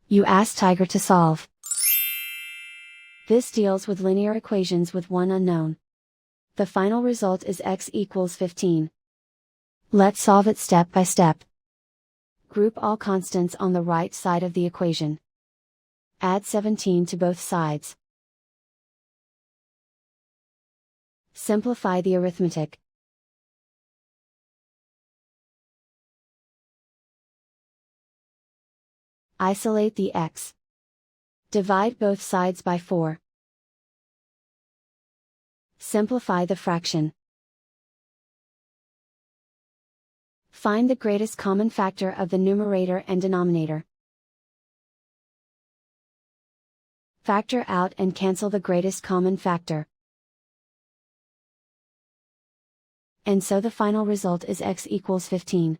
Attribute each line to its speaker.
Speaker 1: You ask Tiger to solve. This deals with linear equations with one unknown. The final result is x equals 15. Let's solve it step by step. Group all constants on the right side of the equation. Add 17 to both sides. Simplify the arithmetic. Isolate the x. Divide both sides by 4. Simplify the fraction. Find the greatest common factor of the numerator and denominator. Factor out and cancel the greatest common factor. And so the final result is x equals 15.